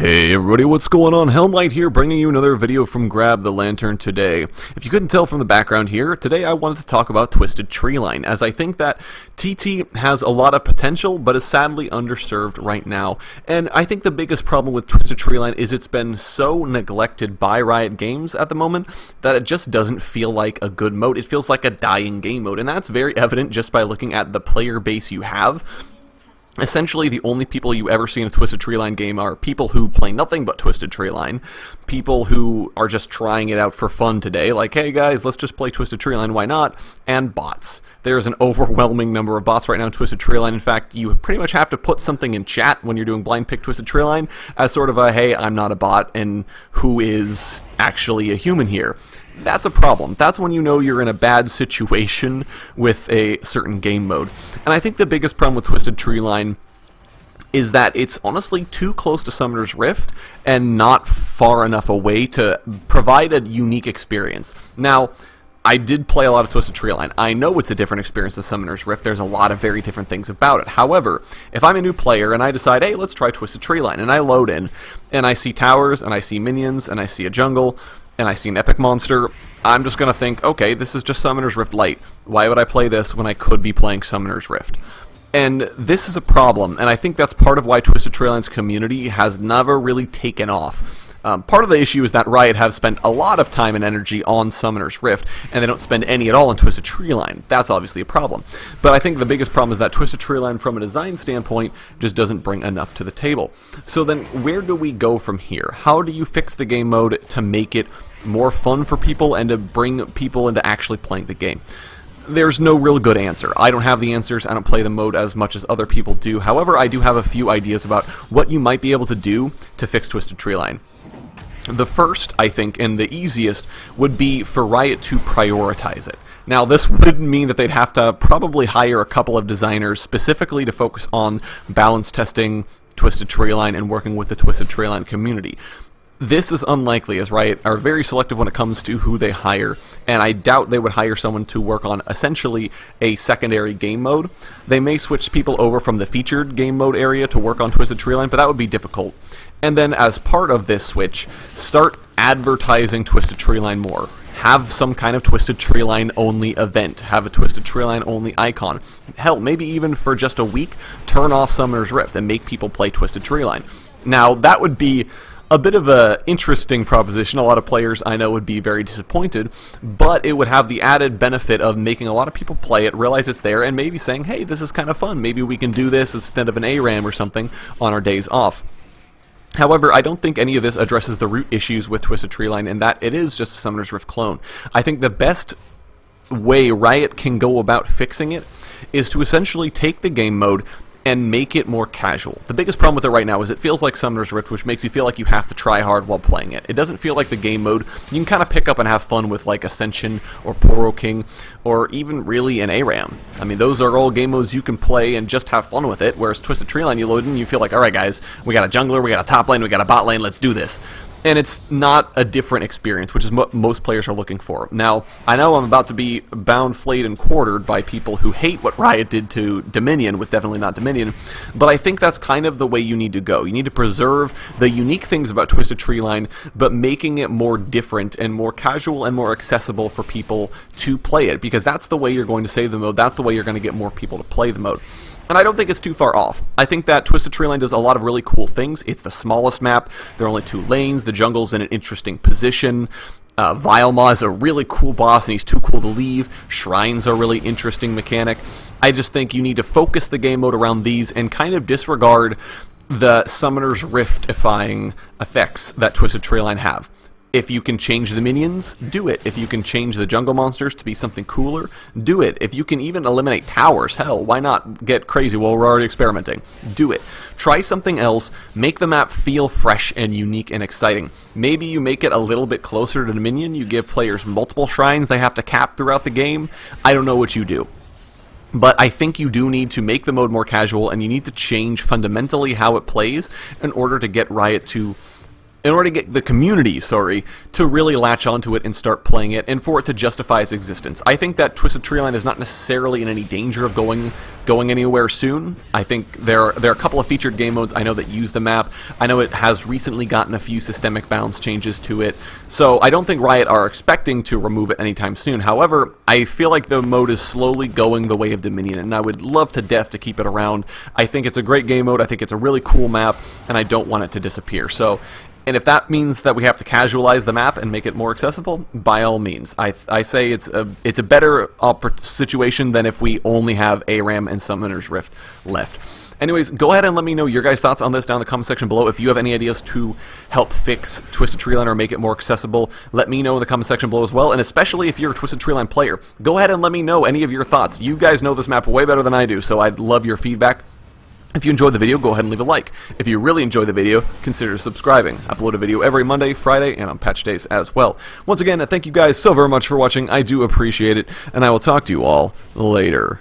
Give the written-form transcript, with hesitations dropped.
Hey everybody, what's going on? Helmlight here, bringing you another video from Grab the Lantern today. If you couldn't tell from the background here, today I wanted to talk about Twisted Treeline, as I think that TT has a lot of potential, but is sadly underserved right now. And I think the biggest problem with Twisted Treeline is it's been so neglected by Riot Games at the moment that it just doesn't feel like a good mode. It feels like a dying game mode, and that's very evident just by looking at the player base you have. Essentially, the only people you ever see in a Twisted Treeline game are people who play nothing but Twisted Treeline, people who are just trying it out for fun today, like, hey guys, let's just play Twisted Treeline, why not? And bots. There's an overwhelming number of bots right now in Twisted Treeline. In fact, you pretty much have to put something in chat when you're doing blind pick Twisted Treeline as sort of a, hey, I'm not a bot, and who is actually a human here? That's a problem. That's when you know you're in a bad situation with a certain game mode. And I think the biggest problem with Twisted Treeline is that it's honestly too close to Summoner's Rift and not far enough away to provide a unique experience. Now, I did play a lot of Twisted Treeline. I know it's a different experience than Summoner's Rift. There's a lot of very different things about it. However, if I'm a new player and I decide, hey, let's try Twisted Treeline, and I load in, and I see towers, and I see minions, and I see a jungle, and I see an epic monster, I'm just going to think, okay, this is just Summoner's Rift Lite. Why would I play this when I could be playing Summoner's Rift? And this is a problem, and I think that's part of why Twisted Treeline's community has never really taken off. Part of the issue is that Riot have spent a lot of time and energy on Summoner's Rift, and they don't spend any at all on Twisted Treeline. That's obviously a problem. But I think the biggest problem is that Twisted Treeline, from a design standpoint, just doesn't bring enough to the table. So then, where do we go from here? How do you fix the game mode to make it more fun for people and to bring people into actually playing the game? There's no real good answer. I don't have the answers. I don't play the mode as much as other people do. However, I do have a few ideas about what you might be able to do to fix Twisted Treeline. The first, I think, and the easiest, would be for Riot to prioritize it. Now, this would mean that they'd have to probably hire a couple of designers specifically to focus on balance testing Twisted Treeline and working with the Twisted Treeline community. This is unlikely, as Riot are very selective when it comes to who they hire, and I doubt they would hire someone to work on essentially a secondary game mode. They may switch people over from the featured game mode area to work on Twisted Treeline, but that would be difficult. And then, as part of this switch, start advertising Twisted Treeline more. Have some kind of Twisted Treeline only event. Have a Twisted Treeline only icon. Hell, maybe even for just a week, turn off Summoner's Rift and make people play Twisted Treeline. Now, that would be a bit of an interesting proposition. A lot of players I know would be very disappointed, but it would have the added benefit of making a lot of people play it, realize it's there, and maybe saying, hey, this is kind of fun. Maybe we can do this instead of an ARAM or something on our days off. However, I don't think any of this addresses the root issues with Twisted Treeline, in that it is just a Summoner's Rift clone. I think the best way Riot can go about fixing it is to essentially take the game mode and make it more casual. The biggest problem with it right now is it feels like Summoner's Rift, which makes you feel like you have to try hard while playing it. It doesn't feel like the game mode you can kind of pick up and have fun with, like Ascension or Poro King, or even really an ARAM. I mean, those are all game modes you can play and just have fun with it, whereas Twisted Treeline, you load in and you feel like, alright guys, we got a jungler, we got a top lane, we got a bot lane, let's do this. And it's not a different experience, which is what most players are looking for. Now, I know I'm about to be bound, flayed, and quartered by people who hate what Riot did to Dominion, with Definitely Not Dominion, but I think that's kind of the way you need to go. You need to preserve the unique things about Twisted Treeline, but making it more different and more casual and more accessible for people to play it, because that's the way you're going to save the mode, that's the way you're going to get more people to play the mode. And I don't think it's too far off. I think that Twisted Treeline does a lot of really cool things. It's the smallest map. There are only 2 lanes. The jungle's in an interesting position. Vilema is a really cool boss, and he's too cool to leave. Shrines are a really interesting mechanic. I just think you need to focus the game mode around these and kind of disregard the Summoner's Rift-ifying effects that Twisted Treeline have. If you can change the minions, do it. If you can change the jungle monsters to be something cooler, do it. If you can even eliminate towers, hell, why not get crazy while we're already experimenting? Do it. Try something else. Make the map feel fresh and unique and exciting. Maybe you make it a little bit closer to Dominion. You give players multiple shrines they have to cap throughout the game. I don't know what you do. But I think you do need to make the mode more casual, and you need to change fundamentally how it plays in order to get Riot to in order to get the community, to really latch onto it and start playing it, and for it to justify its existence. I think that Twisted Treeline is not necessarily in any danger of going anywhere soon. I think there are a couple of featured game modes I know that use the map. I know it has recently gotten a few systemic balance changes to it, so I don't think Riot are expecting to remove it anytime soon. However, I feel like the mode is slowly going the way of Dominion, and I would love to death to keep it around. I think it's a great game mode, I think it's a really cool map, and I don't want it to disappear. So, and if that means that we have to casualize the map and make it more accessible, by all means. I say it's a better situation than if we only have ARAM and Summoner's Rift left. Anyways, go ahead and let me know your guys' thoughts on this down in the comment section below. If you have any ideas to help fix Twisted Treeline or make it more accessible, let me know in the comment section below as well. And especially if you're a Twisted Treeline player, go ahead and let me know any of your thoughts. You guys know this map way better than I do, so I'd love your feedback. If you enjoyed the video, go ahead and leave a like. If you really enjoyed the video, consider subscribing. I upload a video every Monday, Friday, and on patch days as well. Once again, thank you guys so very much for watching. I do appreciate it, and I will talk to you all later.